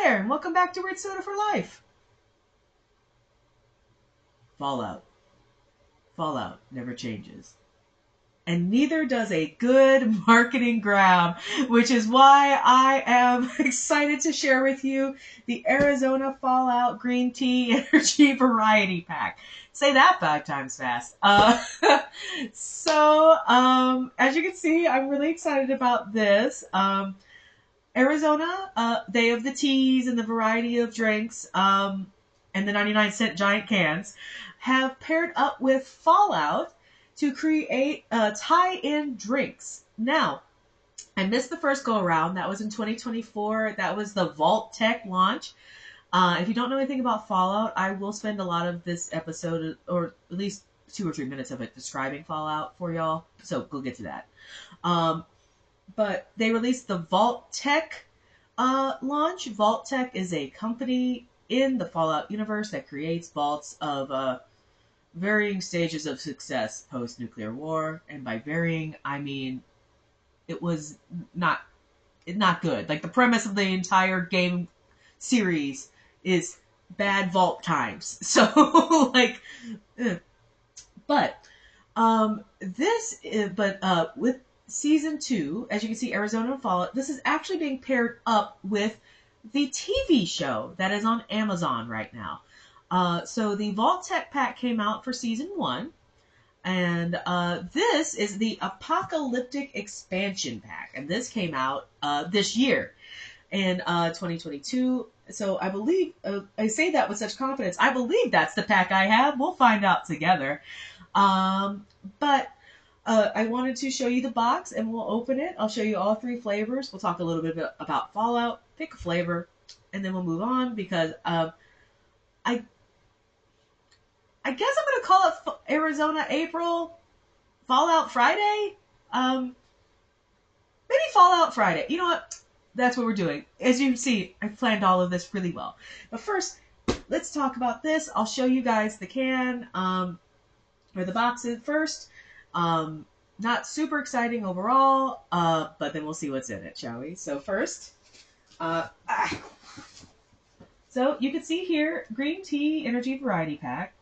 there, and welcome back to Weird Soda for Life. Fallout. Fallout never changes. And neither does a good marketing grab, which is why I am excited to share with you the Arizona Fallout Green Tea Energy Variety Pack. Say that 5 times fast. As you can see, I'm really excited about this. Arizona, they have the teas and the variety of drinks, and the 99-cent giant cans, have paired up with Fallout to create tie-in drinks. Now, I missed the first go-around. That was in 2024. That was the Vault-Tec launch. If you don't know anything about Fallout, I will spend a lot of this episode, or at least 2 or 3 minutes of it, describing Fallout for y'all. So we'll get to that. But they released the Vault-Tec launch. Vault-Tec is a company in the Fallout universe that creates vaults of varying stages of success post-nuclear war. And by varying, I mean it was not good. Like, the premise of the entire game series is bad vault times. So, like, with Season 2, as you can see, Arizona and Fallout, this is actually being paired up with the TV show that is on Amazon right now. So the Vault-Tec pack came out for Season 1, and this is the Apocalyptic expansion pack, and this came out this year in 2022. So I believe, I say that with such confidence, I believe that's the pack I have. We'll find out together. I wanted to show you the box, and we'll open it. I'll show you all 3 flavors. We'll talk a little bit about Fallout, pick a flavor, and then we'll move on, because I guess I'm going to call it Arizona April, Fallout Friday. Maybe Fallout Friday. You know what? That's what we're doing. As you can see, I planned all of this really well. But first, let's talk about this. I'll show you guys the can, or the boxes first. Not super exciting overall, but then we'll see what's in it, shall we? So first, so you can see here, Green Tea Energy Variety Pack.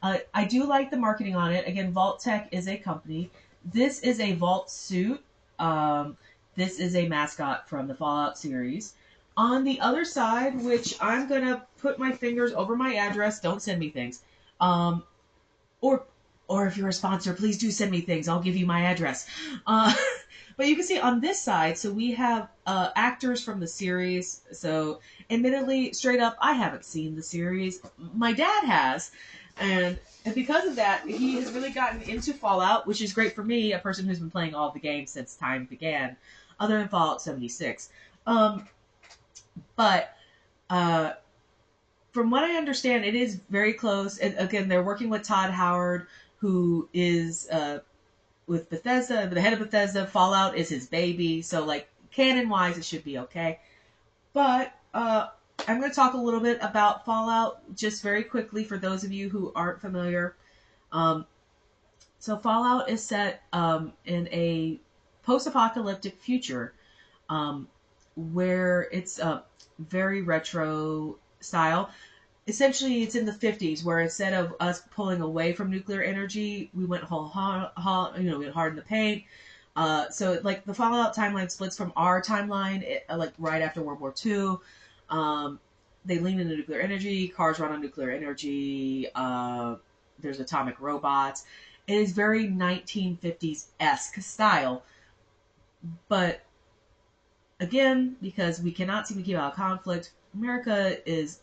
I do like the marketing on it. Again, Vault-Tec is a company. This is a Vault suit. This is a mascot from the Fallout series. On the other side, which I'm going to put my fingers over my address. Don't send me things. Or if you're a sponsor, please do send me things. I'll give you my address. But you can see on this side, so we have actors from the series. So admittedly, straight up, I haven't seen the series. My dad has. And because of that, he has really gotten into Fallout, which is great for me, a person who's been playing all of the games since time began, other than Fallout 76. From what I understand, it is very close. And again, they're working with Todd Howard, who is with Bethesda, the head of Bethesda. Fallout is his baby. So, like, canon-wise, it should be okay. But I'm going to talk a little bit about Fallout just very quickly for those of you who aren't familiar. So Fallout is set in a post-apocalyptic future where it's a very retro style. Essentially, it's in the 50s, where instead of us pulling away from nuclear energy, we went we went hard in the paint. So, like, the Fallout timeline splits from our timeline, like, right after World War II. They lean into nuclear energy. Cars run on nuclear energy. There's atomic robots. It is very 1950s-esque style. But, again, because we cannot seem to keep out of conflict, America is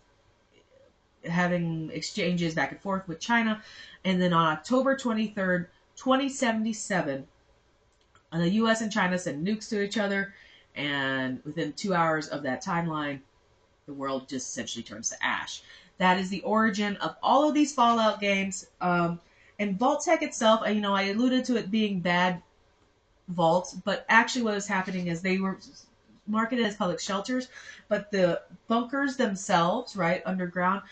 having exchanges back and forth with China. And then on October 23rd, 2077, the U.S. and China send nukes to each other. And within 2 hours of that timeline, the world just essentially turns to ash. That is the origin of all of these Fallout games. And Vault-Tec itself, I alluded to it being bad vaults, but actually what was happening is they were marketed as public shelters, but the bunkers themselves, right, underground,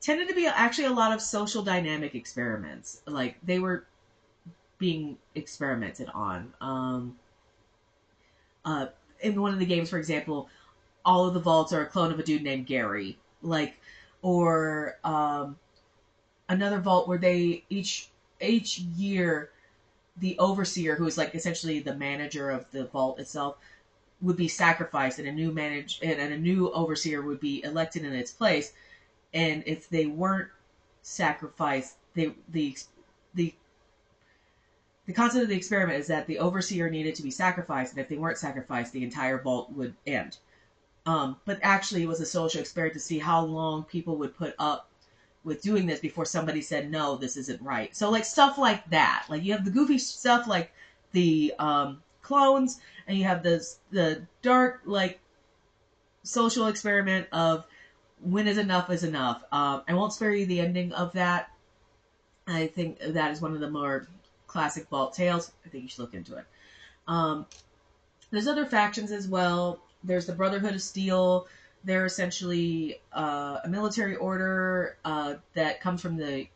tended to be actually a lot of social dynamic experiments. Like, they were being experimented on. In one of the games, for example, all of the vaults are a clone of a dude named Gary, like, or another vault where they each year the overseer, who is like essentially the manager of the vault itself, would be sacrificed, and a new overseer would be elected in its place. And if they weren't sacrificed, the the concept of the experiment is that the overseer needed to be sacrificed, and if they weren't sacrificed, the entire vault would end. But actually, it was a social experiment to see how long people would put up with doing this before somebody said, no, this isn't right. So, like, stuff like that. Like, you have the goofy stuff like the clones, and you have the dark, like, social experiment of when is enough is enough. I won't spare you the ending of that. I think that is one of the more classic Vault tales. I think you should look into it. There's other factions as well. There's the Brotherhood of Steel. They're essentially a military order that comes from the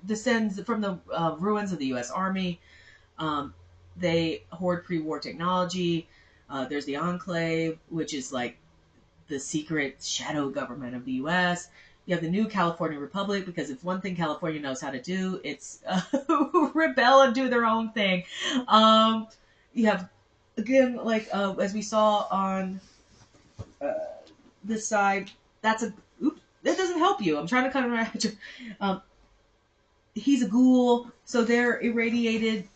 descends from the ruins of the U.S. Army. They hoard pre-war technology. There's the Enclave, which is like the secret shadow government of the U.S. You have the new California Republic, because if one thing California knows how to do, it's rebel and do their own thing. You have, again, like as we saw on this side, that doesn't help you. I'm trying to cut around. He's a ghoul, so they're irradiated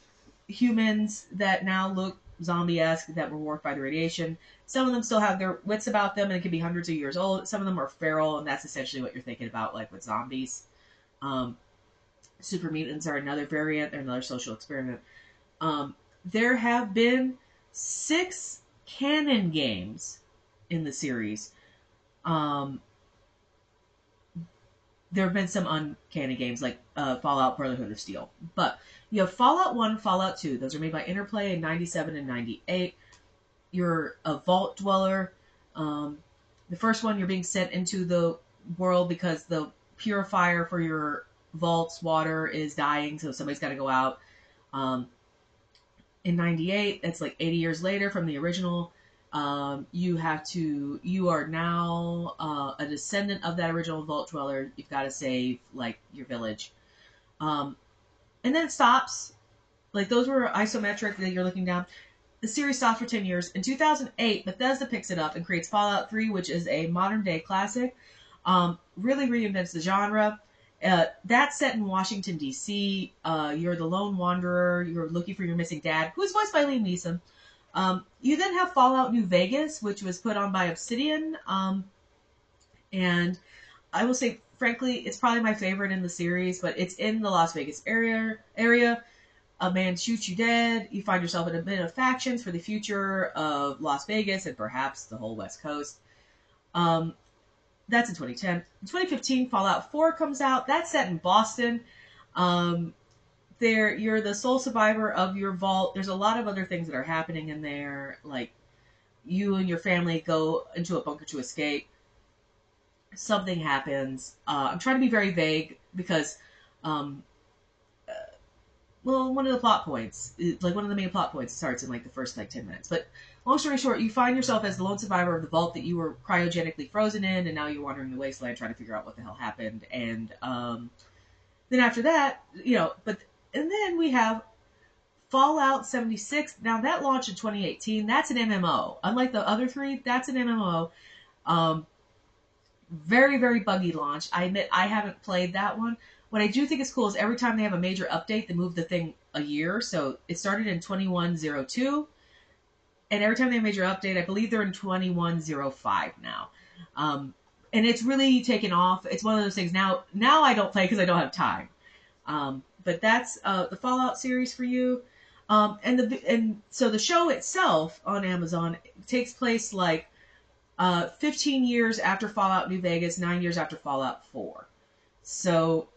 humans that now look zombie-esque, that were warped by the radiation. Some of them still have their wits about them, and it could be hundreds of years old. Some of them are feral, and that's essentially what you're thinking about, like with zombies. Super mutants are another variant. They're another social experiment. There have been 6 canon games in the series. There have been some uncanny games like Fallout Brotherhood of Steel. But you have Fallout 1, Fallout 2. Those are made by Interplay in 97 and 98. You're a vault dweller. The first one, you're being sent into the world because the purifier for your vault's water is dying, so somebody's got to go out. In 98, that's like 80 years later from the original. You are now a descendant of that original vault dweller. You've got to save like your village. And then it stops. Like, those were isometric that you're looking down. The series stops for 10 years. In 2008, Bethesda picks it up and creates Fallout 3, which is a modern-day classic. Really reinvents the genre. That's set in Washington, D.C. You're the lone wanderer. You're looking for your missing dad, who is voiced by Liam Neeson. You then have Fallout New Vegas, which was put on by Obsidian. And I will say, frankly, it's probably my favorite in the series, but it's in the Las Vegas area. A man shoots you dead. You find yourself in a bit of factions for the future of Las Vegas and perhaps the whole West Coast. That's in 2010. In 2015, Fallout 4 comes out. That's set in Boston. You're the sole survivor of your vault. There's a lot of other things that are happening in there, like you and your family go into a bunker to escape. Something happens. I'm trying to be very vague because one of the plot points, like one of the main plot points, starts in like the first like 10 minutes. But long story short, you find yourself as the lone survivor of the vault that you were cryogenically frozen in, and now you're wandering the wasteland trying to figure out what the hell happened. And then after that, and then we have Fallout 76. Now that launched in 2018. That's an MMO. Unlike the other 3, that's an MMO. Very, very buggy launch. I admit I haven't played that one. What I do think is cool is every time they have a major update, they move the thing a year. So it started in 2102. And every time they have a major update, I believe they're in 2105 now. And it's really taken off. It's one of those things. Now I don't play because I don't have time. But that's the Fallout series for you. And so the show itself on Amazon takes place like 15 years after Fallout New Vegas, 9 years after Fallout 4. So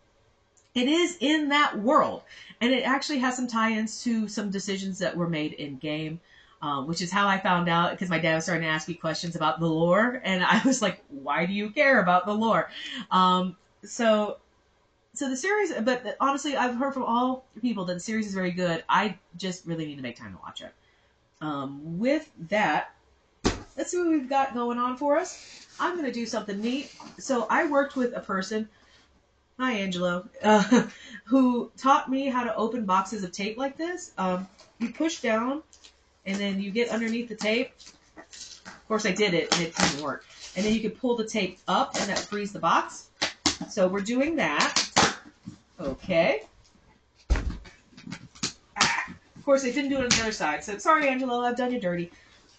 it is in that world. And it actually has some tie-ins to some decisions that were made in game, which is how I found out, because my dad was starting to ask me questions about the lore. And I was like, why do you care about the lore? So the series, but honestly, I've heard from all people that the series is very good. I just really need to make time to watch it. With that, let's see what we've got going on for us. I'm going to do something neat. So I worked with a person, hi Angelo, who taught me how to open boxes of tape like this. You push down, and then you get underneath the tape. Of course, I did it, and it didn't work. And then you can pull the tape up, and that frees the box. So we're doing that. Okay. Of course, I didn't do it on the other side. So sorry, Angelo, I've done you dirty.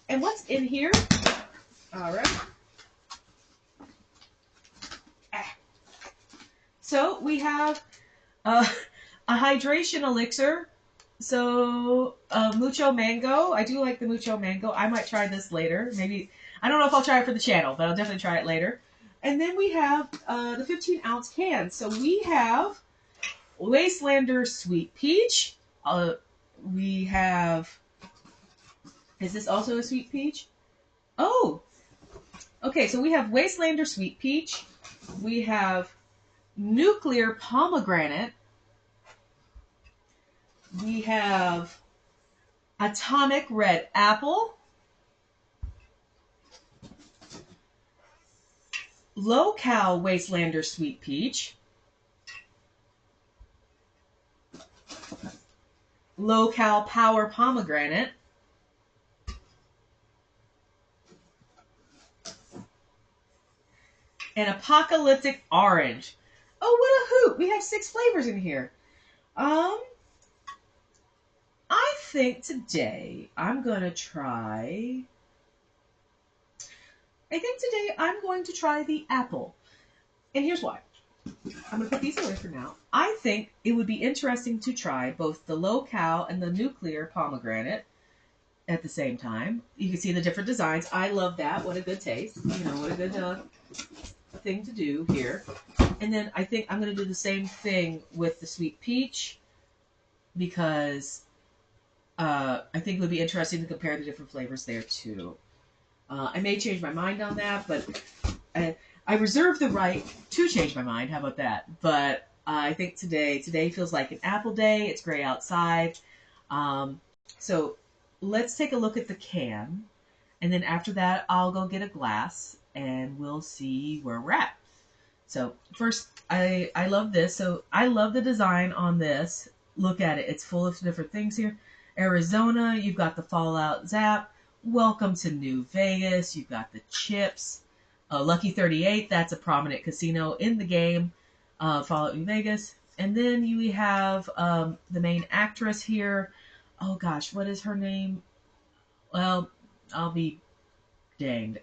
And what's in here? All right. So we have a hydration elixir. So mucho mango. I do like the mucho mango. I might try this later. Maybe, I don't know if I'll try it for the channel, but I'll definitely try it later. And then we have the 15-ounce can. So we have Wastelander Sweet Peach. We have, is this also a Sweet Peach? Oh, okay. So we have Wastelander Sweet Peach. We have Nuclear Pomegranate. We have Atomic Red Apple. LowCal Wastlander Sweet Peach. LowCal Power Pomegranate. And Apocalyptic Orange. Oh, what a hoot! We have 6 flavors in here. I think today I'm going to try... I think today I'm going to try the apple. And here's why. I'm going to put these away for now. I think it would be interesting to try both the LowCal and the nuclear pomegranate at the same time. You can see the different designs. I love that. What a good taste. You know, what a good thing to do here. And then I think I'm going to do the same thing with the sweet peach because I think it would be interesting to compare the different flavors there too. I may change my mind on that, but I reserve the right to change my mind. How about that? But I think today feels like an apple day. It's gray outside. So let's take a look at the can. And then after that, I'll go get a glass and we'll see where we're at. So first, I love this. So I love the design on this. Look at it. It's full of different things here. Arizona, you've got the Fallout Zap. Welcome to New Vegas. You've got the chips. Lucky 38, that's a prominent casino in the game. Fallout New Vegas. And then you have the main actress here. Oh gosh, what is her name? Well, I'll be danged.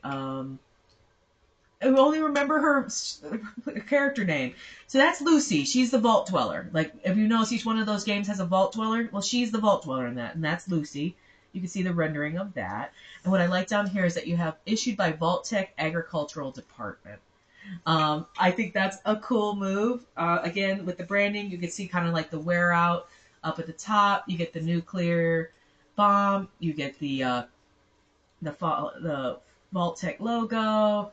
I only remember her character name. So that's Lucy. She's the Vault Dweller. Like, if you notice, each one of those games has a Vault Dweller. Well, she's the Vault Dweller in that, and that's Lucy. You can see the rendering of that. And what I like down here is that you have issued by Vault-Tec Agricultural Department. I think that's a cool move. Again, with the branding, you can see kind of like the wear out up at the top. You get the nuclear bomb. You get the Vault-Tec logo.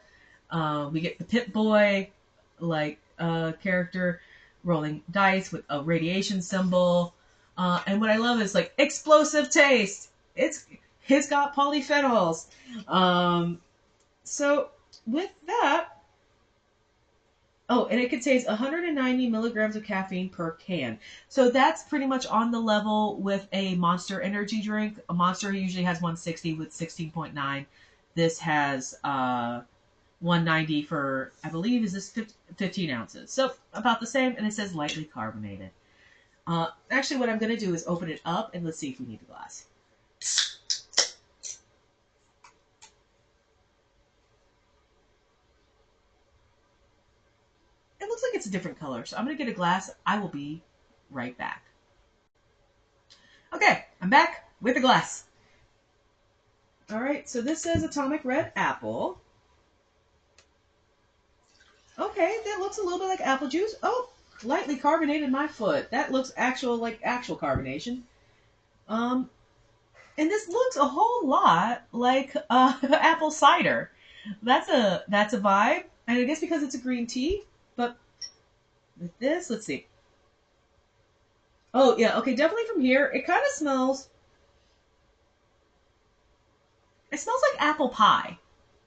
We get the Pip-Boy like character rolling dice with a radiation symbol. And what I love is like explosive taste. It's got polyphenols. So with that, oh, and it contains 190 milligrams of caffeine per can. So that's pretty much on the level with a Monster energy drink. A Monster usually has 160 with 16.9. This has 190 for, I believe, is this 15 ounces. So about the same, and it says lightly carbonated. Actually, what I'm going to do is open it up, and let's see if we need a glass. It looks like it's a different color, so I'm going to get a glass. I will be right back. Okay, I'm back with a glass. All right, so this says Atomic Red Apple. Okay, that looks a little bit like apple juice. Oh, lightly carbonated my foot. That looks actual carbonation. And this looks a whole lot like apple cider. That's a vibe, and I guess because it's a green tea. But with this, let's see. Oh yeah, okay, definitely from here. It kind of smells. It smells like apple pie,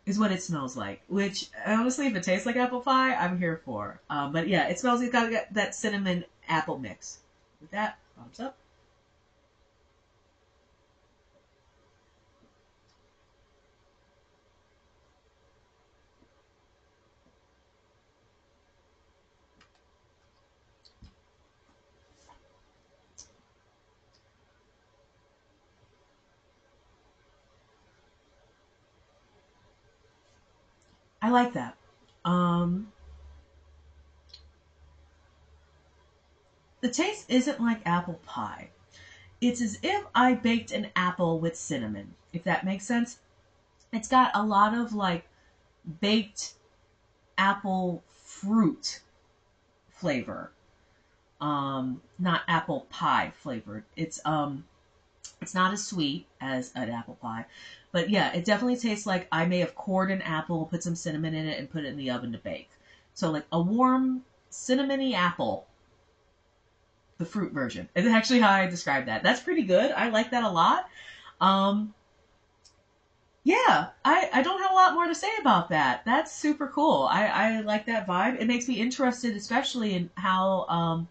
is what it smells like. Which honestly, if it tastes like apple pie, I'm here for. But yeah, it smells. It's got that cinnamon apple mix. With that, thumbs up. I like that. Um, the taste isn't like apple pie. It's as if I baked an apple with cinnamon, if that makes sense. It's got a lot of like baked apple fruit flavor. Not apple pie flavored. It's not as sweet as an apple pie. But yeah, it definitely tastes like I may have cored an apple, put some cinnamon in it, and put it in the oven to bake. So like a warm cinnamony apple, the fruit version. It's actually how I describe that. That's pretty good. I like that a lot. Um, yeah, I don't have a lot more to say about that. That's super cool. I like that vibe. It makes me interested, especially in how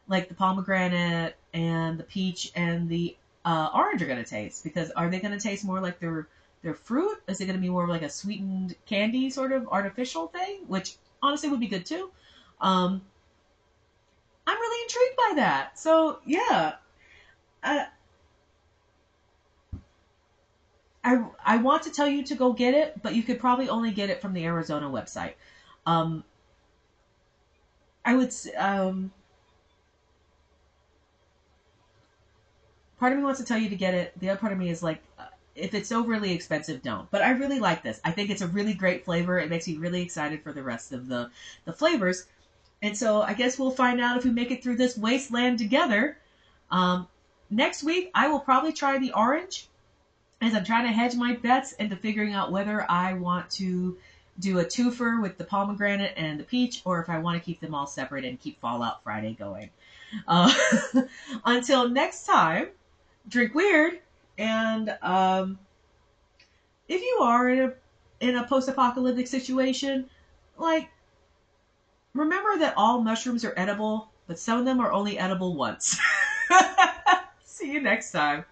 like the pomegranate and the peach and the orange are going to taste. Because are they going to taste more like their fruit? Is it going to be more like a sweetened candy sort of artificial thing? Which honestly would be good too. Um, I'm really intrigued by that. So yeah, I, I want to tell you to go get it, but you could probably only get it from the Arizona website. Um, I would. Part of me wants to tell you to get it. The other part of me is like, if it's overly expensive, don't. But I really like this. I think it's a really great flavor. It makes me really excited for the rest of the flavors. And so I guess we'll find out if we make it through this wasteland together. Um, Next week, I will probably try the orange as I'm trying to hedge my bets into figuring out whether I want to do a twofer with the pomegranate and the peach, or if I want to keep them all separate and keep Fallout Friday going. Uh, until next time, drink weird, and if you are in a post-apocalyptic situation, like remember that all mushrooms are edible, but some of them are only edible once. See you next time.